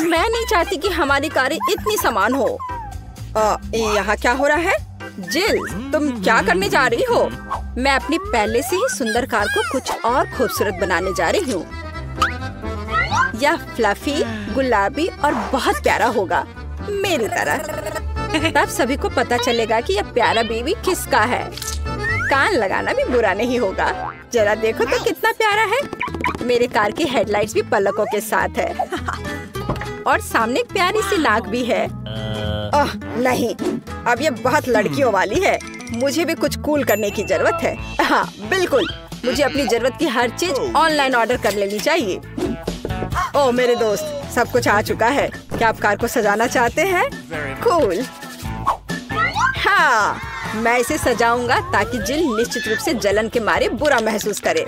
मैं नहीं चाहती कि हमारी कारें इतनी समान हो। यहाँ क्या हो रहा है? जिल, तुम क्या करने जा रही हो? मैं अपनी पहले से ही सुंदर कार को कुछ और खूबसूरत बनाने जा रही हूँ। यह फ्लफी, गुलाबी और बहुत प्यारा होगा, मेरी तरह। तब सभी को पता चलेगा कि यह प्यारा बेबी किसका है। कान लगाना भी बुरा नहीं होगा। जरा देखो तो कितना प्यारा है। मेरे कार की हेडलाइट्स भी पलकों के साथ है और सामने एक प्यारी सी नाक भी है। ओह नहीं, अब ये बहुत लड़कियों वाली है। मुझे भी कुछ कूल करने की जरूरत है। हाँ बिल्कुल, मुझे अपनी जरूरत की हर चीज ऑनलाइन ऑर्डर कर लेनी चाहिए। ओह मेरे दोस्त, सब कुछ आ चुका है। क्या आप कार को सजाना चाहते हैं? कूल। हाँ, मैं इसे सजाऊंगा ताकि जिल निश्चित रूप से जलन के मारे बुरा महसूस करे।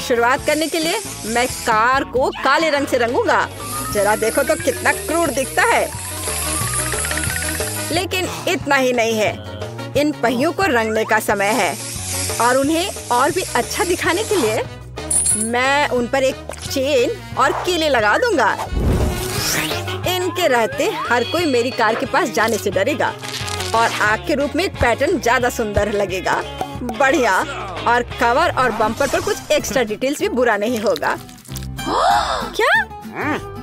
शुरुआत करने के लिए मैं कार को काले रंग से रंगूंगा। जरा देखो तो कितना क्रूर दिखता है। लेकिन इतना ही नहीं है, इन पहियों को रंगने का समय है और उन्हें और भी अच्छा दिखाने के लिए मैं उन पर एक चेन और कीले लगा दूंगा। इनके रहते हर कोई मेरी कार के पास जाने से डरेगा और आग के रूप में एक पैटर्न ज्यादा सुंदर लगेगा। बढ़िया। और कवर और बम्पर पर कुछ एक्स्ट्रा डिटेल्स भी बुरा नहीं होगा। क्या?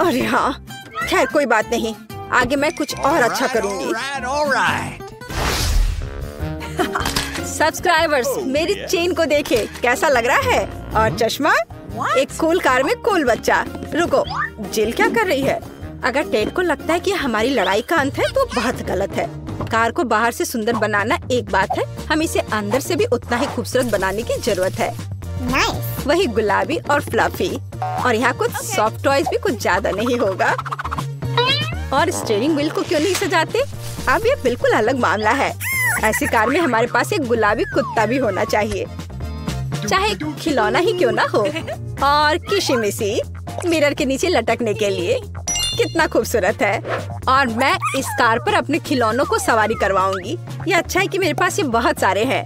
अरे हाँ, खैर कोई बात नहीं, आगे मैं कुछ और अच्छा करूंगी। सब्सक्राइबर्स, मेरी चेन को देखे, कैसा लग रहा है? और चश्मा, एक कूल कार में कूल बच्चा। रुको, जिल क्या कर रही है? अगर टेड को लगता है कि हमारी लड़ाई का अंत है तो बहुत गलत है। कार को बाहर से सुंदर बनाना एक बात है, हम इसे अंदर से भी उतना ही खूबसूरत बनाने की जरूरत है। वही गुलाबी और फ्लफी, और यहाँ कुछ सॉफ्ट टॉयज भी कुछ ज्यादा नहीं होगा। और स्टीयरिंग व्हील को क्यों नहीं सजाते? अब ये बिल्कुल अलग मामला है। ऐसी कार में हमारे पास एक गुलाबी कुत्ता भी होना चाहिए, चाहे खिलौना ही क्यों ना हो। और किशिमिशी मिरर के नीचे लटकने के लिए, कितना खूबसूरत है। और मैं इस कार पर अपने खिलौनों को सवारी करवाऊंगी। ये अच्छा है कि मेरे पास ये बहुत सारे हैं।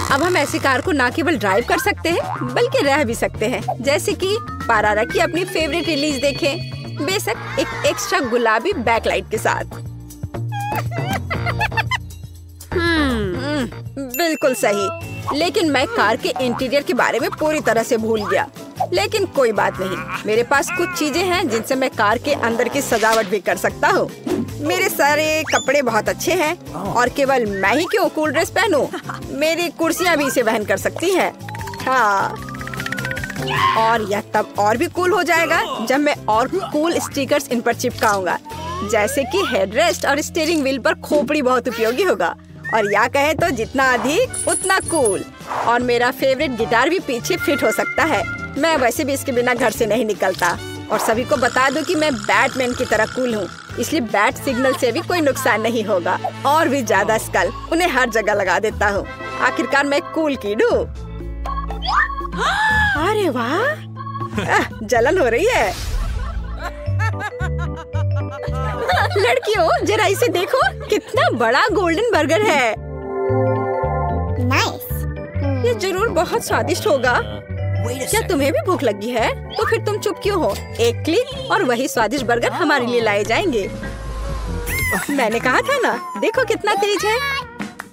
अब हम ऐसी कार को न केवल ड्राइव कर सकते हैं बल्कि रह भी सकते हैं, जैसे कि पारारा की अपनी फेवरेट रिलीज देखें, बेशक एक एक्स्ट्रा गुलाबी बैकलाइट के साथ। बिल्कुल सही, लेकिन मैं कार के इंटीरियर के बारे में पूरी तरह से भूल गया। लेकिन कोई बात नहीं, मेरे पास कुछ चीजें हैं जिनसे मैं कार के अंदर की सजावट भी कर सकता हूँ। मेरे सारे कपड़े बहुत अच्छे हैं और केवल मैं ही क्यों कूल ड्रेस पहनूं? मेरी कुर्सियाँ भी इसे वहन कर सकती हैं। हाँ, और यह तब और भी कूल हो जाएगा जब मैं और कूल स्टिकर्स इन पर चिपकाऊंगा, जैसे कि हेडरेस्ट और स्टीयरिंग व्हील पर खोपड़ी बहुत उपयोगी होगा। और या कहे तो जितना अधिक उतना कूल। और मेरा फेवरेट गिटार भी पीछे फिट हो सकता है। मैं वैसे भी इसके बिना घर से नहीं निकलता। और सभी को बता दूं कि मैं बैटमैन की तरह कूल हूँ, इसलिए बैट सिग्नल से भी कोई नुकसान नहीं होगा। और भी ज्यादा स्कल उन्हें हर जगह लगा देता हूँ। आखिरकार मैं कूल किड हूँ। अरे वाह, जलन हो रही है। लड़कियों, जरा इसे देखो, कितना बड़ा गोल्डन बर्गर है। नाइस। ये जरूर बहुत स्वादिष्ट होगा। क्या तुम्हें भी भूख लगी है? तो फिर तुम चुप क्यों हो? एक क्लिक और वही स्वादिष्ट बर्गर हमारे लिए लाए जाएंगे। मैंने कहा था ना, देखो कितना तेज है।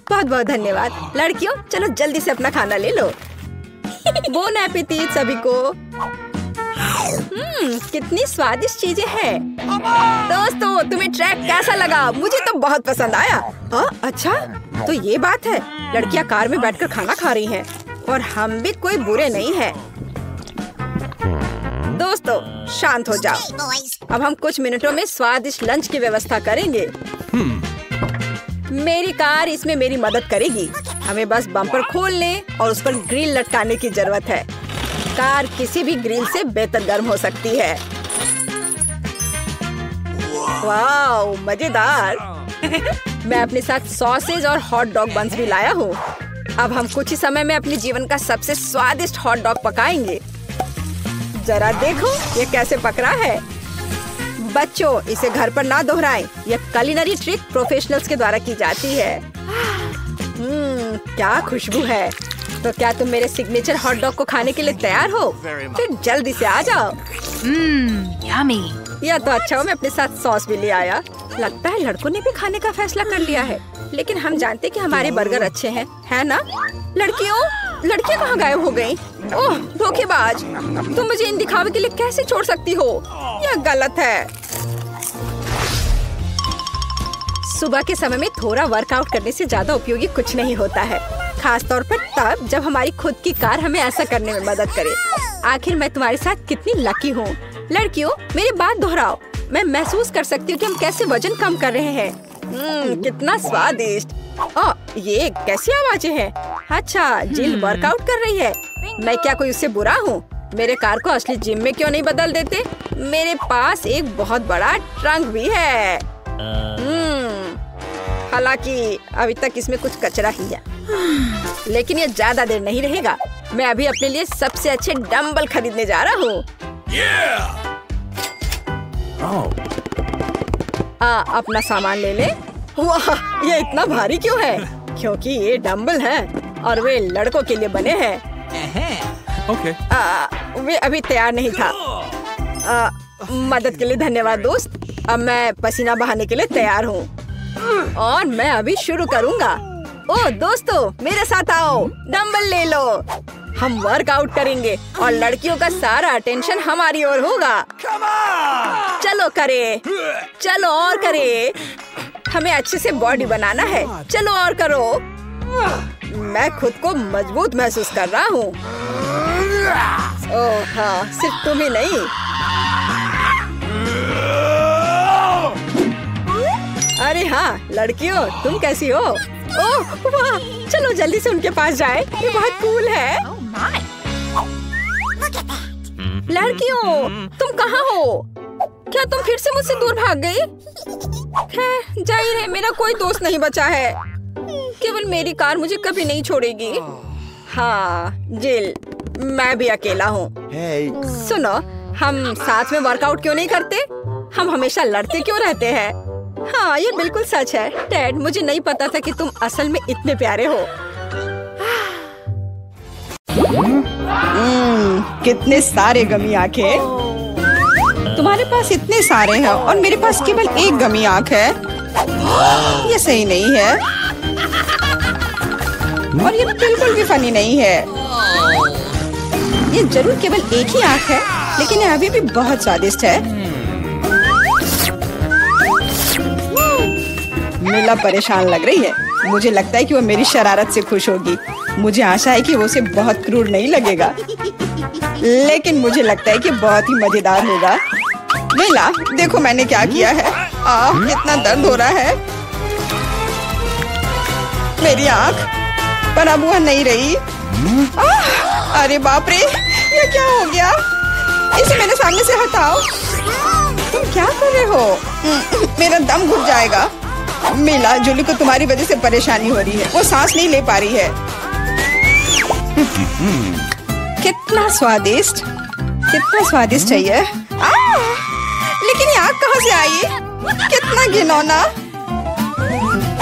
बहुत बहुत धन्यवाद। लड़कियों, चलो जल्दी से अपना खाना ले लो। बोन एपेटीट सभी को। कितनी स्वादिष्ट चीजें हैं। दोस्तों, तुम्हें ट्रैक कैसा लगा? मुझे तो बहुत पसंद आया। अच्छा, तो ये बात है, लड़कियां कार में बैठकर खाना खा रही हैं और हम भी कोई बुरे नहीं हैं। दोस्तों, शांत हो जाओ। अब हम कुछ मिनटों में स्वादिष्ट लंच की व्यवस्था करेंगे। मेरी कार इसमें मेरी मदद करेगी। हमें बस बम्पर खोलने और उस पर ग्रिल लटकाने की जरूरत है। कार किसी भी ग्रिल से बेहतर गर्म हो सकती है। वाओ, मजेदार। मैं अपने साथ सॉसेज और हॉट डॉग बंस भी लाया हूँ। अब हम कुछ ही समय में अपने जीवन का सबसे स्वादिष्ट हॉट डॉग पकाएंगे। जरा देखो ये कैसे पक रहा है। बच्चों, इसे घर पर ना दोहराएं। यह कुलिनरी ट्रिक प्रोफेशनल्स के द्वारा की जाती है। क्या खुशबू है। तो क्या तुम मेरे सिग्नेचर हॉट डॉग को खाने के लिए तैयार हो? फिर जल्दी से आ जाओ। यम्मी। यह तो अच्छा हो मैं अपने साथ सॉस भी ले आया। लगता है लड़कों ने भी खाने का फैसला कर लिया है, लेकिन हम जानते हैं कि हमारे बर्गर अच्छे हैं, है ना? लड़कियाँ कहाँ गायब हो गयी? ओह धोखेबाज, तुम मुझे इन दिखावे के लिए कैसे छोड़ सकती हो? यह गलत है। सुबह के समय में थोड़ा वर्कआउट करने से ज्यादा उपयोगी कुछ नहीं होता है, खास तौर पर तब जब हमारी खुद की कार हमें ऐसा करने में मदद करे। आखिर मैं तुम्हारे साथ कितनी लकी हूँ। लड़कियों, मेरी बात दोहराओ। मैं महसूस कर सकती हूँ कि हम कैसे वजन कम कर रहे हैं। कितना स्वादिष्ट। ये कैसी आवाजें हैं? अच्छा, जिल वर्कआउट कर रही है। मैं क्या कोई उससे बुरा हूँ? मेरे कार को असली जिम में क्यों नहीं बदल देते? मेरे पास एक बहुत बड़ा ट्रंक भी है। हालांकि अभी तक इसमें कुछ कचरा ही है, लेकिन ये ज्यादा देर नहीं रहेगा। मैं अभी अपने लिए सबसे अच्छे डंबल खरीदने जा रहा हूँ। अपना सामान ले ले। वाह, ये इतना भारी क्यों है? क्योंकि ये डंबल हैं और वे लड़कों के लिए बने हैं। ओके। वे अभी तैयार नहीं था। मदद के लिए धन्यवाद दोस्त। अब मैं पसीना बहाने के लिए तैयार हूँ और मैं अभी शुरू करूँगा। ओह दोस्तों, मेरे साथ आओ, डंबल ले लो। हम वर्कआउट करेंगे और लड़कियों का सारा अटेंशन हमारी ओर होगा। चलो करे, चलो और करे। हमें अच्छे से बॉडी बनाना है। चलो और करो। मैं खुद को मजबूत महसूस कर रहा हूँ। ओह हाँ, सिर्फ तुम ही नहीं। अरे हाँ लड़कियों, तुम कैसी हो? ओह वाह, चलो जल्दी से उनके पास जाएं। ये बहुत कूल है। लड़कियों, तुम कहाँ हो? क्या तुम फिर से मुझसे दूर भाग गई? खैर, जाहिर है मेरा कोई दोस्त नहीं बचा है। केवल मेरी कार मुझे कभी नहीं छोड़ेगी। हाँ जिल, मैं भी अकेला हूँ। सुनो, हम साथ में वर्कआउट क्यों नहीं करते? हम हमेशा लड़ते क्यों रहते हैं? हाँ ये बिल्कुल सच है। डैड, मुझे नहीं पता था कि तुम असल में इतने प्यारे हो। कितने सारे गमी आंखें। तुम्हारे पास इतने सारे हैं और मेरे पास केवल एक गमी आंख है। ये सही नहीं है और ये बिल्कुल भी फनी नहीं है। ये जरूर केवल एक ही आंख है, लेकिन ये अभी भी बहुत स्वादिष्ट है। मिला परेशान लग रही है। मुझे लगता है कि वो मेरी शरारत से खुश होगी। मुझे आशा है कि वो उसे बहुत क्रूर नहीं लगेगा, लेकिन मुझे लगता है कि बहुत ही मजेदार होगा। मिला, देखो मैंने क्या किया है। कितना दर्द हो रहा है। मेरी आँख, पर अब वह नहीं रही। अरे बाप रे, ये क्या हो गया? इसे मेरे सामने से हटाओ। तुम क्या कर रहे हो? मेरा दम घुट जाएगा। मिला, जूली को तुम्हारी वजह से परेशानी हो रही है। वो सांस नहीं ले पा रही है। कितना स्वादिष्ट, कितना स्वादिष्ट है ये। लेकिन ये आग कहाँ से आई? कितना घिनौना।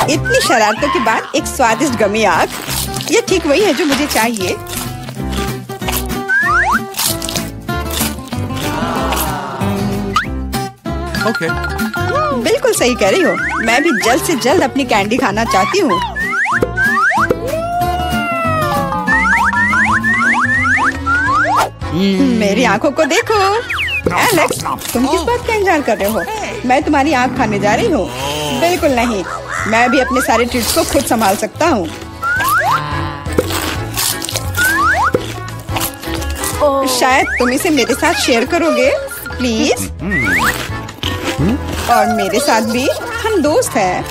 इतनी शरारतों के बाद एक स्वादिष्ट गमी आग। ये ठीक वही है जो मुझे चाहिए। ओके। बिल्कुल सही कह रही हो। मैं भी जल्द से जल्द अपनी कैंडी खाना चाहती हूँ। मेरी आंखों को देखो। एलेक्स, तुम किस बात का इंतजार कर रहे हो? मैं तुम्हारी आंख खाने जा रही हूँ। बिल्कुल नहीं, मैं भी अपने सारे ट्रीट्स को खुद संभाल सकता हूँ। शायद तुम इसे मेरे साथ शेयर करोगे, प्लीज। और मेरे साथ भी, हम दोस्त हैं।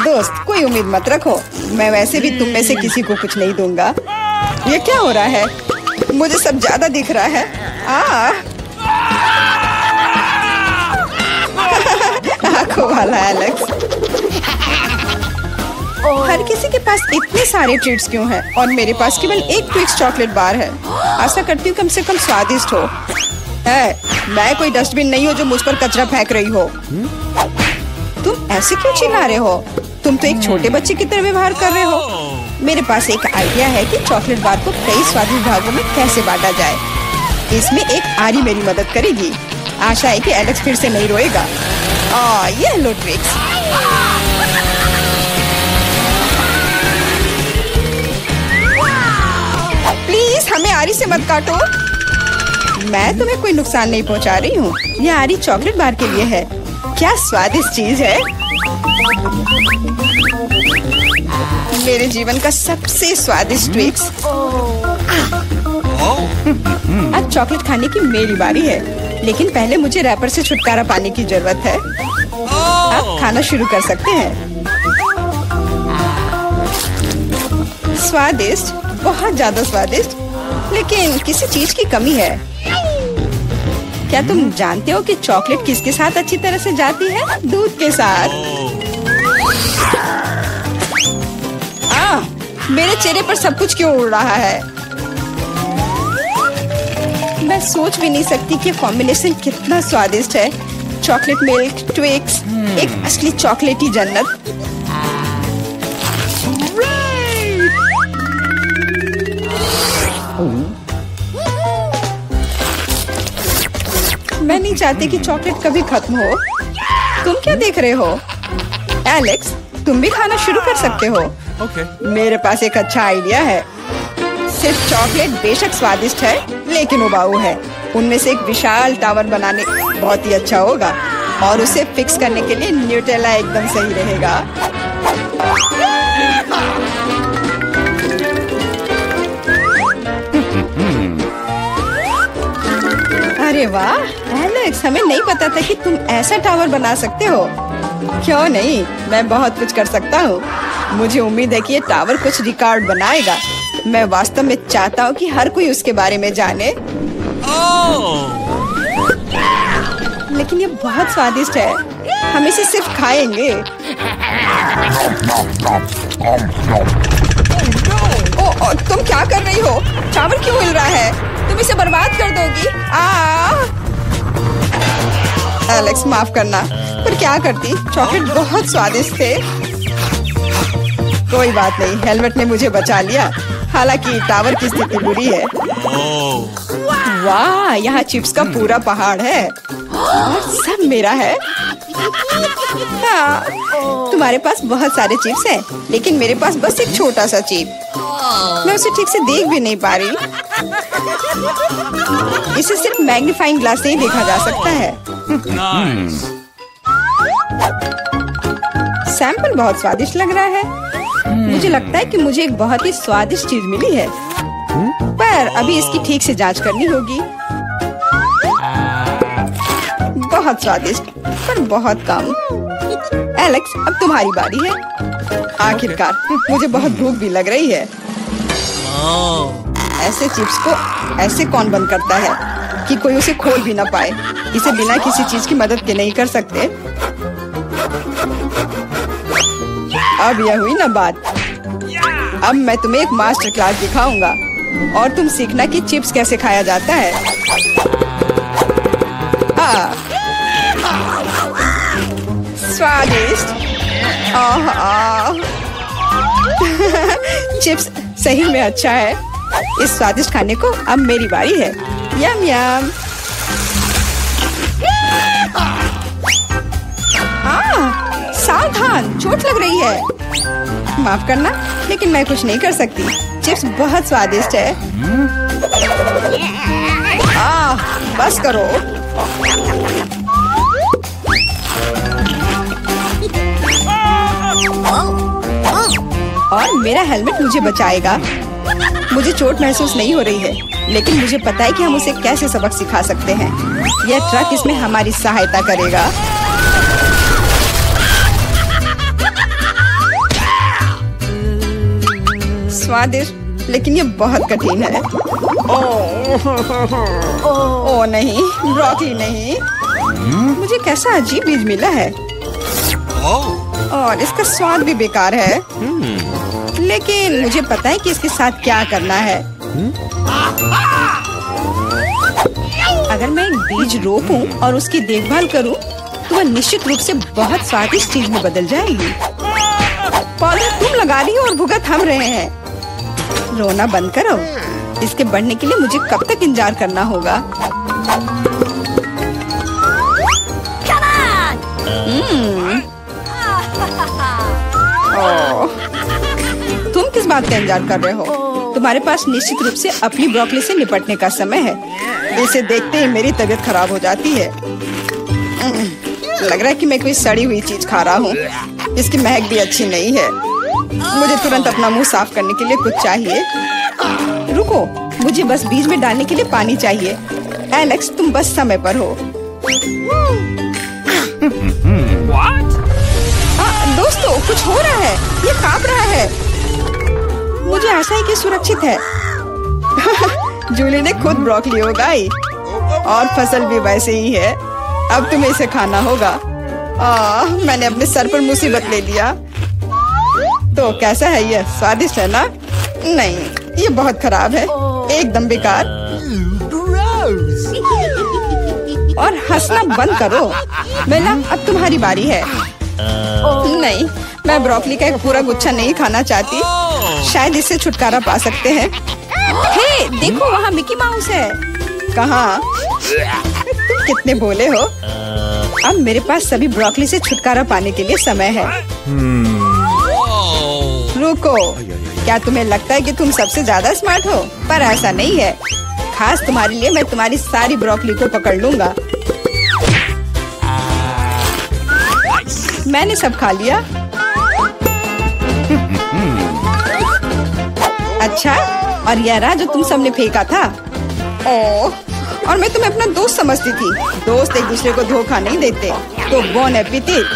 दोस्त, कोई उम्मीद मत रखो। मैं वैसे भी तुम में से किसी को कुछ नहीं दूंगा। ये क्या हो रहा है? मुझे सब ज्यादा दिख रहा है। आंखों वाला एलेक्स। हर किसी के पास इतने सारे ट्रीट्स क्यों हैं और मेरे पास केवल एक ट्विक्स चॉकलेट बार है। आशा करती हूँ कम से कम स्वादिष्ट हो। मैं कोई डस्टबिन नहीं हो जो मुझ पर कचरा फेंक रही हो। तुम ऐसे क्यों चिल्ला रहे हो? तुम तो एक छोटे बच्चे की तरह व्यवहार कर रहे हो। मेरे पास एक आइडिया है कि चॉकलेट बार को कई स्वादिष्ट भागों में कैसे बांटा जाए। इसमें एक आरी मेरी मदद करेगी। आशा है कि एलेक्स फिर से नहीं रोएगा। ये लो ट्रिक्स। प्लीज हमें आरी से मत काटो। मैं तुम्हें कोई नुकसान नहीं पहुंचा रही हूँ। ये आरी चॉकलेट बार के लिए है। क्या स्वादिष्ट चीज है। मेरे जीवन का सबसे स्वादिष्ट ट्विक्स। अब चॉकलेट खाने की मेरी बारी है, लेकिन पहले मुझे रैपर से छुटकारा पाने की जरूरत है। अब खाना शुरू कर सकते हैं। स्वादिष्ट, बहुत ज्यादा स्वादिष्ट, लेकिन किसी चीज की कमी है। क्या तुम जानते हो कि चॉकलेट किसके साथ अच्छी तरह से जाती है? दूध के साथ। मेरे चेहरे पर सब कुछ क्यों उड़ रहा है? मैं सोच भी नहीं सकती कि कॉम्बिनेशन कितना स्वादिष्ट है। चॉकलेट मिल्क ट्विक्स, एक असली चॉकलेटी जन्नत। मैं नहीं चाहती कि चॉकलेट कभी खत्म हो। तुम क्या देख रहे हो? एलेक्स, तुम भी खाना शुरू कर सकते हो। Okay. मेरे पास एक अच्छा आइडिया है। सिर्फ चॉकलेट बेशक स्वादिष्ट है, लेकिन उबाऊ है। उनमें से एक विशाल टावर बनाने बहुत ही अच्छा होगा, और उसे फिक्स करने के लिए न्यूटेला एकदम सही रहेगा। अरे वाह एलेक्स, हमें नहीं पता था कि तुम ऐसा टावर बना सकते हो। क्यों नहीं, मैं बहुत कुछ कर सकता हूँ। मुझे उम्मीद है कि ये टावर कुछ रिकॉर्ड बनाएगा। मैं वास्तव में चाहता हूँ कि हर कोई उसके बारे में जाने। लेकिन ये बहुत स्वादिष्ट है। हम इसे सिर्फ खाएंगे। तुम क्या कर रही हो? टावर क्यों हिल रहा है? तुम इसे बर्बाद कर दोगी। एलेक्स, माफ करना, पर क्या करती? चॉकलेट बहुत स्वादिष्ट थे। कोई बात नहीं, हेलमेट ने मुझे बचा लिया। हालांकि टावर की स्थिति बुरी है। वाह, यहाँ चिप्स का पूरा पहाड़ है और सब मेरा है। हाँ, तुम्हारे पास बहुत सारे चिप्स हैं, लेकिन मेरे पास बस एक छोटा सा चिप। मैं उसे ठीक से देख भी नहीं पा रही। इसे सिर्फ मैग्नीफाइंग ग्लास से ही देखा जा सकता है। सैंपल बहुत स्वादिष्ट लग रहा है। मुझे लगता है कि मुझे एक बहुत ही स्वादिष्ट चीज मिली है, पर अभी इसकी ठीक से जांच करनी होगी। बहुत स्वादिष्ट, पर बहुत कम। एलेक्स, अब तुम्हारी बारी है। आखिरकार मुझे बहुत भूख भी लग रही है। ऐसे चिप्स को ऐसे कौन बंद करता है कि कोई उसे खोल भी ना पाए? इसे बिना किसी चीज की मदद के नहीं कर सकते। अब यह हुई ना बात। अब मैं तुम्हें एक मास्टर क्लास दिखाऊंगा और तुम सीखना कि चिप्स कैसे खाया जाता है। स्वादिष्ट। चिप्स सही में अच्छा है। इस स्वादिष्ट खाने को अब मेरी बारी है। यम यम। सावधान, चोट लग रही है। माफ करना, लेकिन मैं कुछ नहीं कर सकती। चिप्स बहुत स्वादिष्ट है। बस करो। और मेरा हेलमेट मुझे बचाएगा। मुझे चोट महसूस नहीं हो रही है, लेकिन मुझे पता है कि हम उसे कैसे सबक सिखा सकते हैं। यह ट्रक इसमें हमारी सहायता करेगा। स्वादिष्ट, लेकिन ये बहुत कठिन है। ओह नहीं, ब्रोकली नहीं। मुझे कैसा अजीब बीज मिला है और इसका स्वाद भी बेकार है। लेकिन मुझे पता है कि इसके साथ क्या करना है। अगर मैं एक बीज रोपूं और उसकी देखभाल करूं, तो वह निश्चित रूप से बहुत स्वादिष्ट चीज में बदल जाएगी। पौधा तुम लगा रही हो और भुगत हम रहे हैं। रोना बंद करो। इसके बढ़ने के लिए मुझे कब तक इंतजार करना होगा? तुम किस बात का इंतजार कर रहे हो? तुम्हारे पास निश्चित रूप से अपनी ब्रोकली से निपटने का समय है। इसे देखते ही मेरी तबीयत खराब हो जाती है। लग रहा है कि मैं कोई सड़ी हुई चीज खा रहा हूँ। इसकी महक भी अच्छी नहीं है। मुझे तुरंत अपना मुंह साफ करने के लिए कुछ चाहिए। रुको, मुझे बस बीज में डालने के लिए पानी चाहिए। एलेक्स, तुम बस समय पर हो। दोस्तों, कुछ हो रहा है। ये कांप रहा है। मुझे आशा है कि सुरक्षित है। जूली ने खुद ब्रोकली उगाई और फसल भी वैसे ही है। अब तुम्हें इसे खाना होगा। मैंने अपने सर पर मुसीबत ले लिया। तो कैसा है ये? स्वादिष्ट है ना? नहीं, ये बहुत खराब है, एकदम बेकार। और हंसना बंद करो। बेला, अब तुम्हारी बारी है। नहीं, मैं ब्रोकली का एक पूरा गुच्छा नहीं खाना चाहती। शायद इससे छुटकारा पा सकते हैं। हे, देखो वहाँ मिकी माउस है। कहाँ? तुम कितने भोले हो। अब मेरे पास सभी ब्रोकली से छुटकारा पाने के लिए समय है। रुको, क्या तुम्हें लगता है कि तुम सबसे ज्यादा स्मार्ट हो? पर ऐसा नहीं है। खास तुम्हारे लिए मैं तुम्हारी सारी ब्रोकली को पकड़ लूंगा। मैंने सब खा लिया। अच्छा, और यह रहा जो तुम सबने फेंका था। ओह, और मैं तुम्हें अपना दोस्त समझती थी। दोस्त एक दूसरे को धोखा नहीं देते। तो बोन एपेटिट।